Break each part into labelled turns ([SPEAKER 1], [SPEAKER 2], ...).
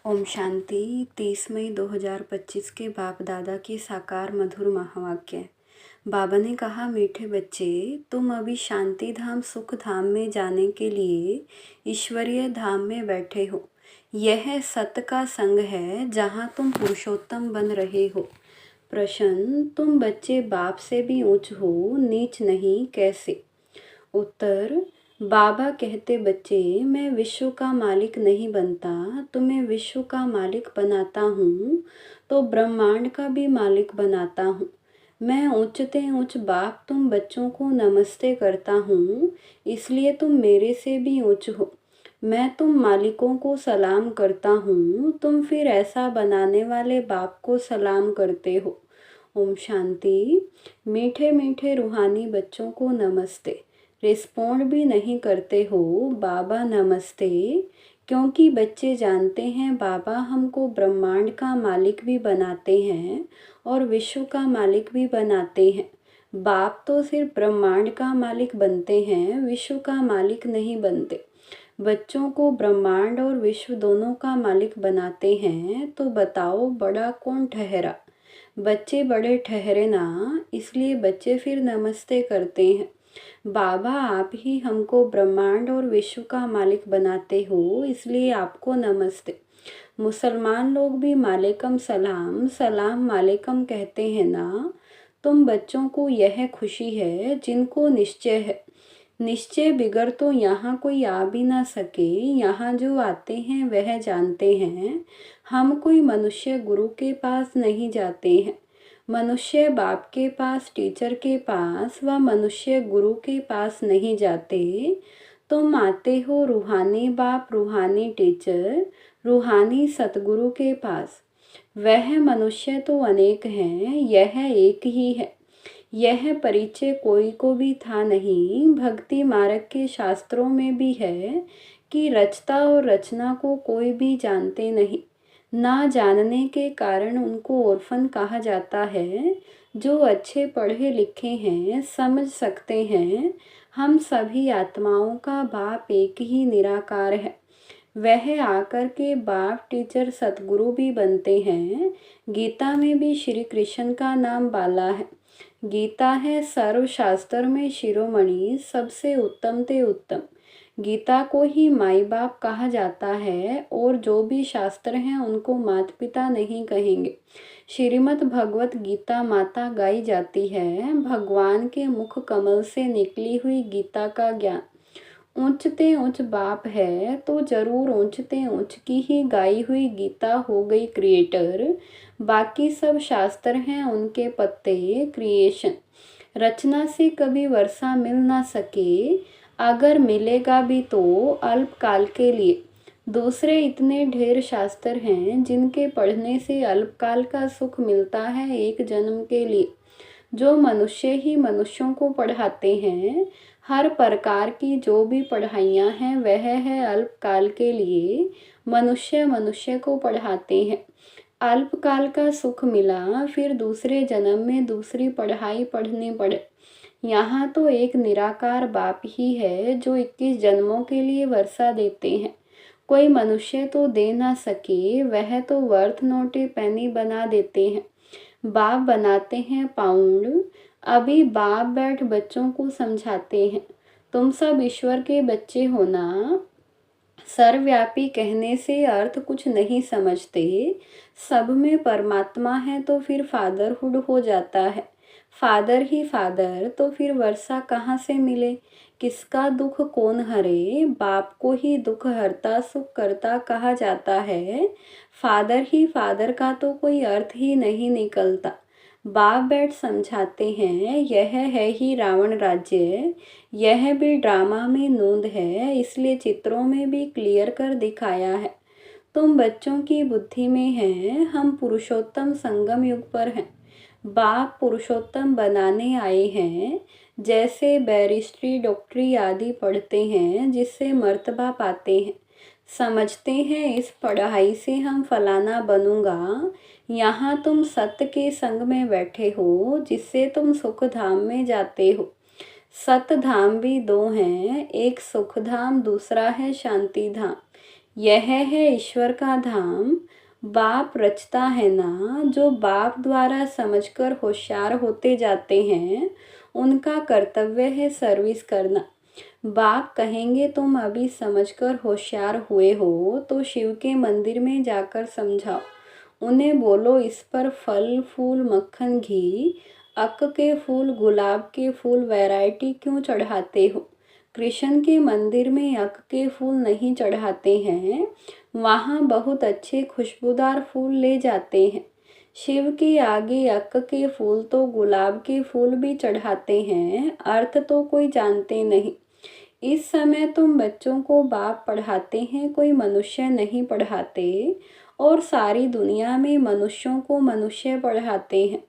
[SPEAKER 1] ओम शांति। 30 मई 2025 के बाप दादा के साकार मधुर महावाक्य। बाबा ने कहा, मीठे बच्चे, तुम अभी शांति धाम सुख धाम में जाने के लिए ईश्वरीय धाम में बैठे हो। यह सत का संग है जहाँ तुम पुरुषोत्तम बन रहे हो। प्रश्न, तुम बच्चे बाप से भी ऊंच हो, नीच नहीं, कैसे? उत्तर, बाबा कहते, बच्चे, मैं विश्व का मालिक नहीं बनता, तुम्हें विश्व का मालिक बनाता हूँ तो ब्रह्मांड का भी मालिक बनाता हूँ। मैं ऊंचते ऊंच बाप तुम बच्चों को नमस्ते करता हूँ, इसलिए तुम मेरे से भी ऊंच हो। मैं तुम मालिकों को सलाम करता हूँ, तुम फिर ऐसा बनाने वाले बाप को सलाम करते हो। ओम शांति। मीठे मीठे रूहानी बच्चों को नमस्ते। रिस्पॉन्ड भी नहीं करते हो, बाबा नमस्ते, क्योंकि बच्चे जानते हैं बाबा हमको ब्रह्मांड का मालिक भी बनाते हैं और विश्व का मालिक भी बनाते हैं। बाप तो सिर्फ ब्रह्मांड का मालिक बनते हैं, विश्व का मालिक नहीं बनते। बच्चों को ब्रह्मांड और विश्व दोनों का मालिक बनाते हैं, तो बताओ बड़ा कौन ठहरा? बच्चे बड़े ठहरे ना, इसलिए बच्चे फिर नमस्ते करते हैं। बाबा, आप ही हमको ब्रह्मांड और विश्व का मालिक बनाते हो, इसलिए आपको नमस्ते। मुसलमान लोग भी मालेकम सलाम, सलाम मालेकम कहते हैं ना। तुम बच्चों को यह खुशी है जिनको निश्चय है। निश्चय बिगर तो यहाँ कोई आ भी ना सके। यहाँ जो आते हैं वह जानते हैं, हम कोई मनुष्य गुरु के पास नहीं जाते हैं। मनुष्य बाप के पास, टीचर के पास व मनुष्य गुरु के पास नहीं जाते। तुम आते हो रूहानी बाप, रूहानी टीचर, रूहानी सतगुरु के पास। वह मनुष्य तो अनेक हैं, यह एक ही है। यह परिचय कोई को भी था नहीं। भक्ति मार्ग के शास्त्रों में भी है कि रचता और रचना को कोई भी जानते नहीं। ना जानने के कारण उनको ऑर्फन कहा जाता है। जो अच्छे पढ़े लिखे हैं, समझ सकते हैं हम सभी आत्माओं का बाप एक ही निराकार है। वह आकर के बाप, टीचर, सतगुरु भी बनते हैं। गीता में भी श्री कृष्ण का नाम बाला है। गीता है सर्वशास्त्र में शिरोमणि, सबसे उत्तम ते उत्तम। गीता को ही माई बाप कहा जाता है और जो भी शास्त्र हैं उनको माता पिता नहीं कहेंगे। श्रीमद् भगवत गीता माता गाई जाती है। भगवान के मुख कमल से निकली हुई गीता का ज्ञान। ऊंचते ऊंच बाप है तो जरूर ऊंचते ऊंच की ही गाई हुई गीता हो गई क्रिएटर। बाकी सब शास्त्र हैं उनके पत्ते, क्रिएशन। रचना से कभी वर्षा मिल ना सके, अगर मिलेगा भी तो अल्पकाल के लिए। दूसरे इतने ढेर शास्त्र हैं जिनके पढ़ने से अल्पकाल का सुख मिलता है, एक जन्म के लिए। जो मनुष्य ही मनुष्यों को पढ़ाते हैं। हर प्रकार की जो भी पढ़ाइयाँ हैं वह है अल्पकाल के लिए। मनुष्य मनुष्य को पढ़ाते हैं। अल्पकाल का सुख मिला, फिर दूसरे जन्म में दूसरी पढ़ाई पढ़नी पड़े। यहाँ तो एक निराकार बाप ही है जो 21 जन्मों के लिए वर्षा देते हैं। कोई मनुष्य तो दे ना सके, वह तो वर्थ नोटे पैनी बना देते हैं। बाप बनाते हैं पाउंड। अभी बाप बैठ बच्चों को समझाते हैं, तुम सब ईश्वर के बच्चे हो ना। सर्वव्यापी कहने से अर्थ कुछ नहीं समझते। सब में परमात्मा है तो फिर फादरहुड हो जाता है। फादर ही फादर तो फिर वर्षा कहाँ से मिले? किसका दुख कौन हरे? बाप को ही दुख हरता सुख करता कहा जाता है। फादर ही फादर का तो कोई अर्थ ही नहीं निकलता। बाप बैठ समझाते हैं, यह है ही रावण राज्य। यह भी ड्रामा में नोंद है, इसलिए चित्रों में भी क्लियर कर दिखाया है। तुम बच्चों की बुद्धि में हैं, हम पुरुषोत्तम संगम युग पर हैं। बाप पुरुषोत्तम बनाने आए हैं। जैसे बैरिस्ट्री, डॉक्टरी आदि पढ़ते हैं जिससे मर्तबा पाते हैं। समझते हैं इस पढ़ाई से हम फलाना बनूंगा। यहाँ तुम सत्य के संग में बैठे हो जिससे तुम सुख धाम में जाते हो। सत धाम भी दो हैं, एक सुख धाम, दूसरा है शांति धाम। यह है ईश्वर का धाम। बाप रचता है ना, जो बाप द्वारा समझकर होशियार होते जाते हैं उनका कर्तव्य है सर्विस करना। बाप कहेंगे तुम अभी समझकर होशियार हुए हो तो शिव के मंदिर में जाकर समझाओ। उन्हें बोलो इस पर फल फूल मक्खन घी अक के फूल गुलाब के फूल वैरायटी क्यों चढ़ाते हो। कृष्ण के मंदिर में अक के फूल नहीं चढ़ाते हैं, वहाँ बहुत अच्छे खुशबूदार फूल ले जाते हैं। शिव के आगे अक के फूल तो गुलाब के फूल भी चढ़ाते हैं, अर्थ तो कोई जानते नहीं। इस समय तुम बच्चों को बाप पढ़ाते हैं, कोई मनुष्य नहीं पढ़ाते, और सारी दुनिया में मनुष्यों को मनुष्य पढ़ाते हैं।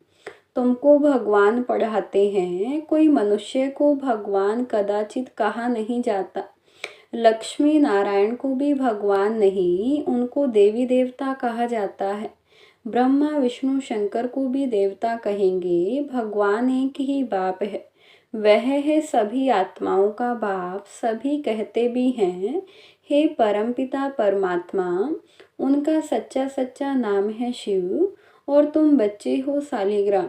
[SPEAKER 1] तुमको भगवान पढ़ाते हैं, कोई मनुष्य को भगवान कदाचित कहा नहीं जाता। लक्ष्मी नारायण को भी भगवान नहीं, उनको देवी देवता कहा जाता है। ब्रह्मा विष्णु शंकर को भी देवता कहेंगे, भगवान एक ही बाप है। वह है सभी आत्माओं का बाप। सभी कहते भी हैं हे परमपिता परमात्मा, उनका सच्चा सच्चा नाम है शिव, और तुम बच्चे हो सालिग्राम।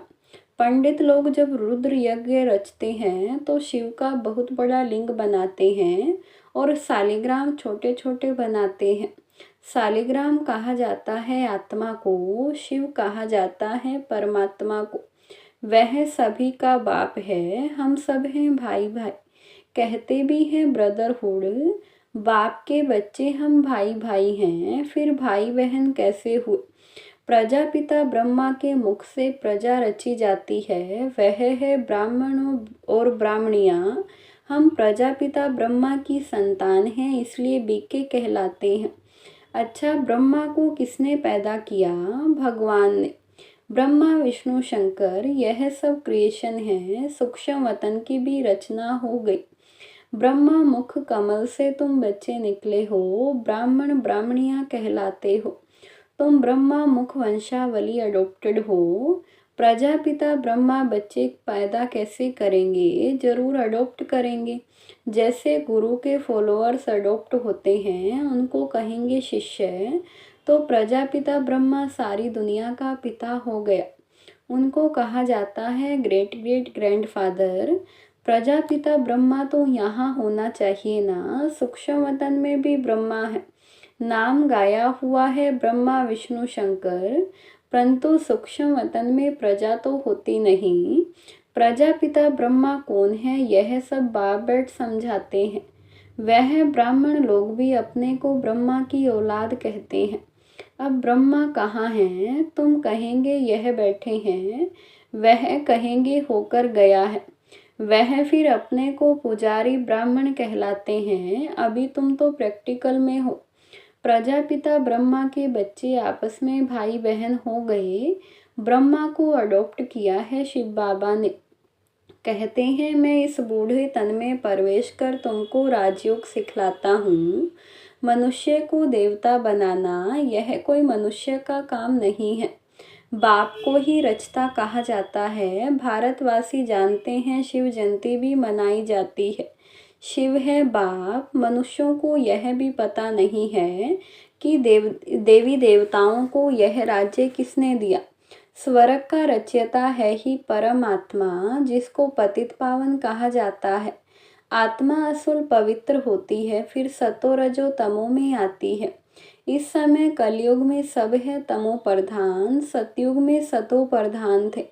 [SPEAKER 1] पंडित लोग जब रुद्र यज्ञ रचते हैं तो शिव का बहुत बड़ा लिंग बनाते हैं और सालिग्राम छोटे छोटे बनाते हैं। सालिग्राम कहा जाता है आत्मा को, शिव कहा जाता है परमात्मा को। वह सभी का बाप है, हम सब हैं भाई भाई। कहते भी हैं ब्रदरहुड। बाप के बच्चे हम भाई भाई हैं, फिर भाई बहन कैसे हुए। प्रजापिता ब्रह्मा के मुख से प्रजा रची जाती है, वह है ब्राह्मण और ब्राह्मणियाँ। हम प्रजापिता ब्रह्मा की संतान हैं, इसलिए बीके कहलाते हैं। अच्छा, ब्रह्मा को किसने पैदा किया? भगवान ने। ब्रह्मा विष्णु शंकर यह सब क्रिएशन है, सूक्ष्म वतन की भी रचना हो गई। ब्रह्मा मुख कमल से तुम बच्चे निकले हो, ब्राह्मण ब्राह्मणियाँ कहलाते हो। तुम ब्रह्मा मुख वंशावली अडोप्टेड हो। प्रजापिता ब्रह्मा बच्चे पैदा कैसे करेंगे? जरूर अडोप्ट करेंगे। जैसे गुरु के फॉलोअर्स अडोप्ट होते हैं, उनको कहेंगे शिष्य। तो प्रजापिता ब्रह्मा सारी दुनिया का पिता हो गया, उनको कहा जाता है great great grandfather. Prajapita Brahma तो यहाँ होना चाहिए ना, सूक्ष्म वतन में भी ब्रह्मा है। नाम गाया हुआ है ब्रह्मा विष्णु शंकर, परंतु सूक्ष्म वतन में प्रजा तो होती नहीं। प्रजापिता ब्रह्मा कौन है, यह सब बाप बैठ समझाते हैं। वह ब्राह्मण लोग भी अपने को ब्रह्मा की औलाद कहते हैं। अब ब्रह्मा कहाँ हैं? तुम कहेंगे यह बैठे हैं, वह कहेंगे होकर गया है। वह फिर अपने को पुजारी ब्राह्मण कहलाते हैं। अभी तुम तो प्रैक्टिकल में हो। प्रजापिता ब्रह्मा के बच्चे आपस में भाई बहन हो गए। ब्रह्मा को अडॉप्ट किया है शिव बाबा ने। कहते हैं मैं इस बूढ़े तन में प्रवेश कर तुमको राजयोग सिखलाता हूँ। मनुष्य को देवता बनाना यह कोई मनुष्य का काम नहीं है, बाप को ही रचता कहा जाता है। भारतवासी जानते हैं शिव जयंती भी मनाई जाती है। शिव है बाप। मनुष्यों को यह भी पता नहीं है कि देवी देवताओं को यह राज्य किसने दिया। स्वर्ग का रचयिता है ही परमात्मा, जिसको पतित पावन कहा जाता है। आत्मा असुल पवित्र होती है, फिर सतो रजो तमो में आती है। इस समय कलयुग में सब है तमो प्रधान, सतयुग में सतो प्रधान थे।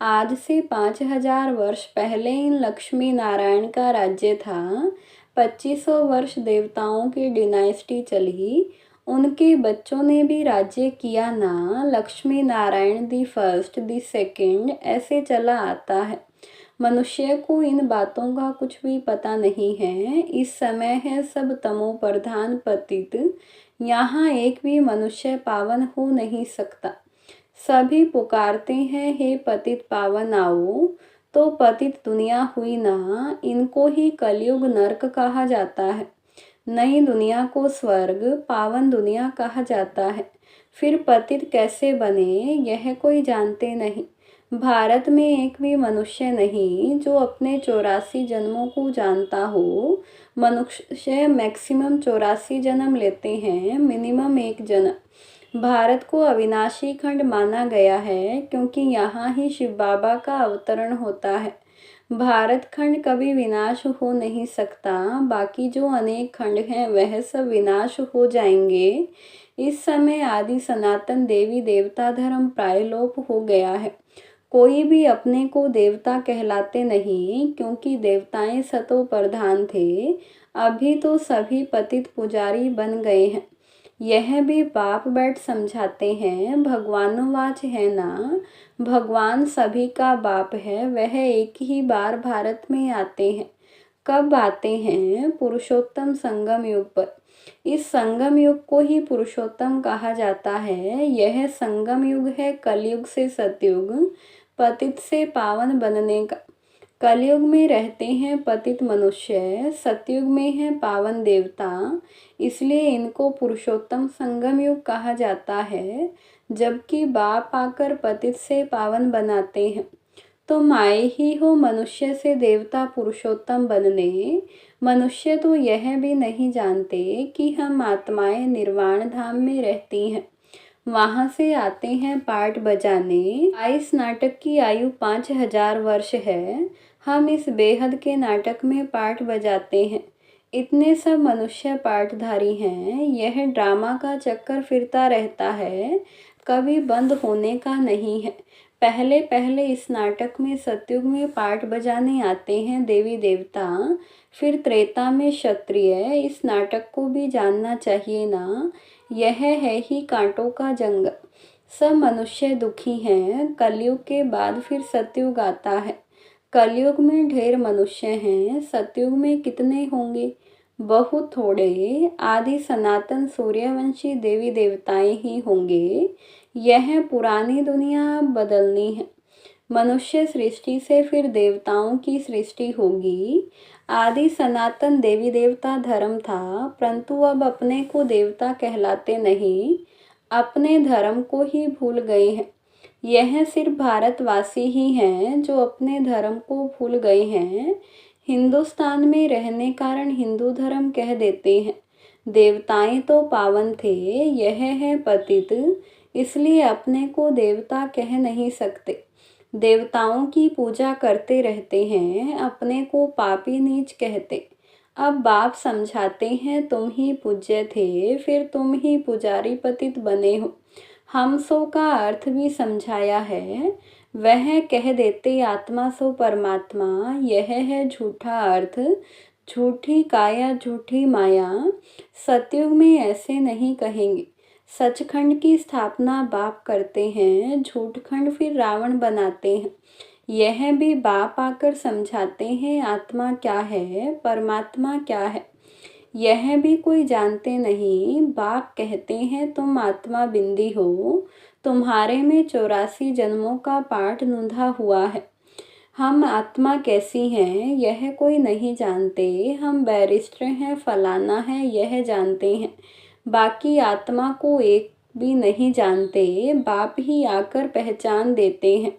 [SPEAKER 1] आज से 5000 वर्ष पहले इन लक्ष्मी नारायण का राज्य था। 2500 वर्ष देवताओं की डिनाइस्टी चली, उनके बच्चों ने भी राज्य किया ना। Lakshmi Narayan the first the second ऐसे चला आता है। मनुष्य को इन बातों का कुछ भी पता नहीं है। इस समय है सब तमो प्रधान पतित, यहाँ एक भी मनुष्य पावन हो नहीं सकता। सभी पुकारते हैं हे पतित पावन आओ, तो पतित दुनिया हुई ना। इनको ही कलयुग नरक कहा जाता है। नई दुनिया को स्वर्ग, पावन दुनिया कहा जाता है। फिर पतित कैसे बने यह कोई जानते नहीं। भारत में एक भी मनुष्य नहीं जो अपने 84 जन्मों को जानता हो। मनुष्य मैक्सिमम 84 जन्म लेते हैं, मिनिमम 1 जन्म। भारत को अविनाशी खंड माना गया है क्योंकि यहाँ ही शिव बाबा का अवतरण होता है। भारत खंड कभी विनाश हो नहीं सकता, बाकी जो अनेक खंड हैं वह सब विनाश हो जाएंगे। इस समय आदि सनातन देवी देवता धर्म प्रायलोप हो गया है। कोई भी अपने को देवता कहलाते नहीं क्योंकि देवताएं सतो प्रधान थे, अभी तो सभी पतित पुजारी बन गए हैं। यह भी बाप बैठ समझाते हैं, भगवानोवाच है ना, भगवान सभी का बाप है। वह एक ही बार भारत में आते हैं। कब आते हैं? पुरुषोत्तम संगम युग पर। इस संगम युग को ही पुरुषोत्तम कहा जाता है। यह संगम युग है कलयुग से सतयुग, पतित से पावन बनने का। कलयुग में रहते हैं पतित मनुष्य, सतयुग में है पावन देवता, इसलिए इनको पुरुषोत्तम संगम युग कहा जाता है। जबकि बाप आकर पतित से पावन बनाते हैं। तुम आए ही हो मनुष्य से देवता पुरुषोत्तम बनने। मनुष्य तो यह भी नहीं जानते कि हम आत्माएं निर्वाण धाम में रहती हैं, वहां से आते हैं पाठ बजाने। इस नाटक की आयु 5000 वर्ष है। हम इस बेहद के नाटक में पाठ बजाते हैं। इतने सब मनुष्य पाठधारी हैं। यह ड्रामा का चक्कर फिरता रहता है, कभी बंद होने का नहीं है। पहले पहले इस नाटक में सतयुग में पाठ बजाने आते हैं देवी देवता, फिर त्रेता में क्षत्रिय। इस नाटक को भी जानना चाहिए ना, यह है ही कांटों का जंगल। सब मनुष्य दुखी हैं। कलयुग के बाद फिर सतयुग आता है। कलयुग में ढेर मनुष्य हैं, सतयुग में कितने होंगे? बहुत थोड़े। आदि सनातन सूर्यवंशी देवी देवताएं ही होंगे। यह पुरानी दुनिया अब बदलनी है। मनुष्य सृष्टि से फिर देवताओं की सृष्टि होगी। आदि सनातन देवी देवता धर्म था, परंतु अब अपने को देवता कहलाते नहीं, अपने धर्म को ही भूल गए हैं। यह सिर्फ भारतवासी ही हैं जो अपने धर्म को भूल गए हैं। हिंदुस्तान में रहने कारण हिंदू धर्म कह देते हैं। देवताएं तो पावन थे, यह है पतित, इसलिए अपने को देवता कह नहीं सकते। देवताओं की पूजा करते रहते हैं, अपने को पापी नीच कहते। अब बाप समझाते हैं, तुम ही पूज्य थे, फिर तुम ही पुजारी पतित बने हो। हम सो का अर्थ भी समझाया है। वह कह देते आत्मा सो परमात्मा, यह है झूठा अर्थ, झूठी काया झूठी माया। सतयुग में ऐसे नहीं कहेंगे। सचखंड की स्थापना बाप करते हैं, झूठखंड फिर रावण बनाते हैं। यह भी बाप आकर समझाते हैं, आत्मा क्या है, परमात्मा क्या है, यह भी कोई जानते नहीं। बाप कहते हैं, तुम आत्मा बिंदी हो, तुम्हारे में 84 जन्मों का पाठ नुंधा हुआ है। हम आत्मा कैसी हैं यह कोई नहीं जानते। हम बैरिस्टर हैं, फलाना है, यह जानते हैं, बाकी आत्मा को एक भी नहीं जानते। बाप ही आकर पहचान देते हैं।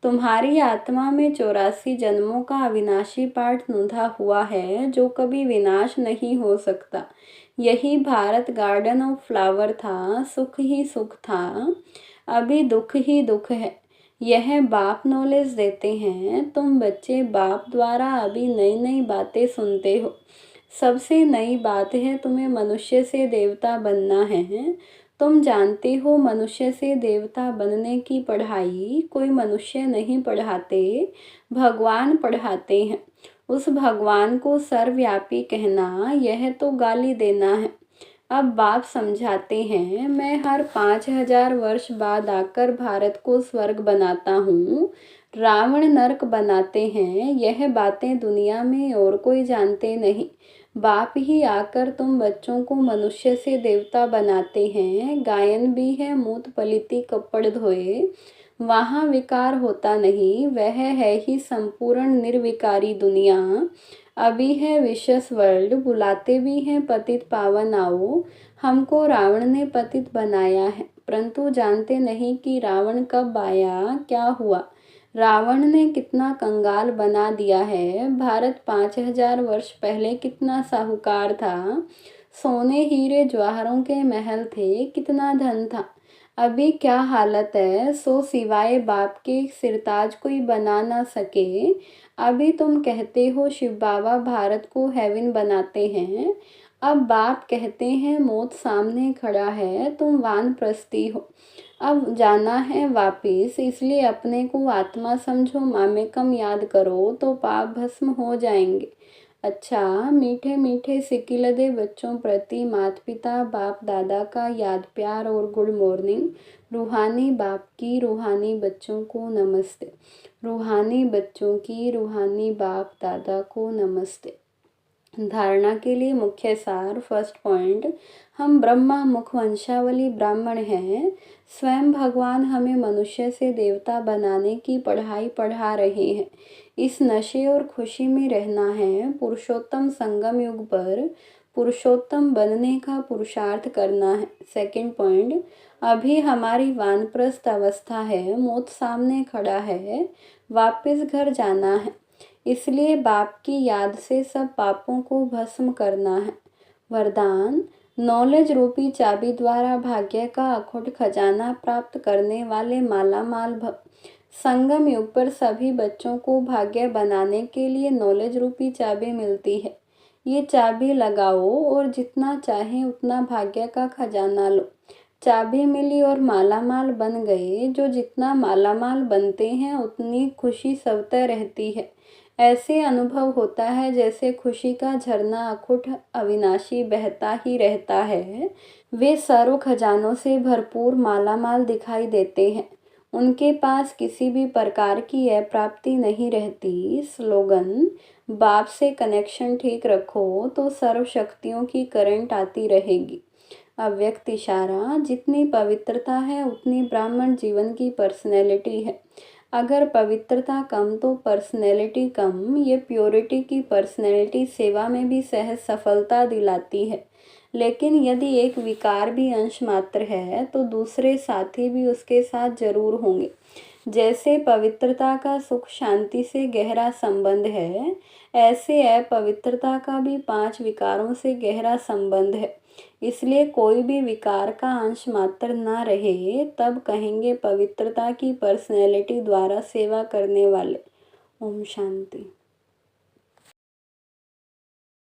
[SPEAKER 1] तुम्हारी आत्मा में 84 जन्मों का अविनाशी पाठ नुंधा हुआ है, जो कभी विनाश नहीं हो सकता। यही भारत गार्डन ऑफ फ्लावर था, सुख ही सुख था, अभी दुख ही दुख है। यह बाप नॉलेज देते हैं। तुम बच्चे बाप द्वारा अभी नई नई बातें सुनते हो। सबसे नई बात है तुम्हें मनुष्य से देवता बनना है। तुम जानते हो मनुष्य से देवता बनने की पढ़ाई कोई मनुष्य नहीं पढ़ाते, भगवान पढ़ाते हैं। उस भगवान को सर्वव्यापी कहना यह तो गाली देना है। अब बाप समझाते हैं, मैं हर 5000 वर्ष बाद आकर भारत को स्वर्ग बनाता हूँ, रावण नरक बनाते हैं। यह बातें दुनिया में और कोई जानते नहीं। बाप ही आकर तुम बच्चों को मनुष्य से देवता बनाते हैं। गायन भी है, मूत पलिती कपड़ धोए, वहाँ विकार होता नहीं। वह है ही संपूर्ण निर्विकारी दुनिया। अभी है विशस वर्ल्ड, बुलाते भी हैं पतित पावन आओ। हमको रावण ने पतित बनाया है, परंतु जानते नहीं कि रावण कब आया, क्या हुआ। रावण ने कितना कंगाल बना दिया है। भारत 5000 वर्ष पहले कितना साहूकार था। सोने हीरे जवाहरों के महल थे, कितना धन था। अभी क्या हालत है, सो सिवाय बाप के सिरताज कोई बना ना सके। अभी तुम कहते हो शिव बाबा भारत को हेवन बनाते हैं। अब बाप कहते हैं मौत सामने खड़ा है, तुम वानप्रस्थी हो, अब जाना है वापिस, इसलिए अपने को आत्मा समझो, मामेकम याद करो तो पाप भस्म हो जाएंगे। अच्छा, मीठे मीठे सिकिलदे बच्चों प्रति माता पिता बाप दादा का याद प्यार और गुड मॉर्निंग। रूहानी बाप की रूहानी बच्चों को नमस्ते। रूहानी बच्चों की रूहानी बाप दादा को नमस्ते। धारणा के लिए मुख्य सार। फर्स्ट पॉइंट, हम ब्रह्मा मुख वंशावली ब्राह्मण हैं। स्वयं भगवान हमें मनुष्य से देवता बनाने की पढ़ाई पढ़ा रहे हैं। इस नशे और खुशी में रहना है। पुरुषोत्तम संगम युग पर पुरुषोत्तम बनने का पुरुषार्थ करना है। सेकंड पॉइंट, अभी हमारी वानप्रस्थ अवस्था है, मौत सामने खड़ा है, वापस घर जाना है, इसलिए बाप की याद से सब पापों को भस्म करना है। वरदान, नॉलेज रूपी चाबी द्वारा भाग्य का अखुट खजाना प्राप्त करने वाले माला माल भव। संगम युग पर सभी बच्चों को भाग्य बनाने के लिए नॉलेज रूपी चाबी मिलती है। ये चाबी लगाओ और जितना चाहे उतना भाग्य का खजाना लो। चाबी मिली और मालामाल बन गए। जो जितना मालामाल बनते हैं उतनी खुशी स्वतः रहती है। ऐसे अनुभव होता है जैसे खुशी का झरना अखुट अविनाशी बहता ही रहता है। वे सर्व खजानों से भरपूर मालामाल दिखाई देते हैं। उनके पास किसी भी प्रकार की अप्राप्ति नहीं रहती। स्लोगन, बाप से कनेक्शन ठीक रखो तो सर्व शक्तियों की करंट आती रहेगी। अव्यक्त इशारा, जितनी पवित्रता है उतनी ब्राह्मण जीवन की पर्सनैलिटी है। अगर पवित्रता कम तो पर्सनैलिटी कम। ये प्योरिटी की पर्सनैलिटी सेवा में भी सहज सफलता दिलाती है। लेकिन यदि एक विकार भी अंश मात्र है तो दूसरे साथी भी उसके साथ जरूर होंगे। जैसे पवित्रता का सुख शांति से गहरा संबंध है, ऐसे अपवित्रता का भी 5 विकारों से गहरा संबंध है। इसलिए कोई भी विकार का अंश मात्र ना रहे तब कहेंगे पवित्रता की पर्सनैलिटी द्वारा सेवा करने वाले। ओम शांति।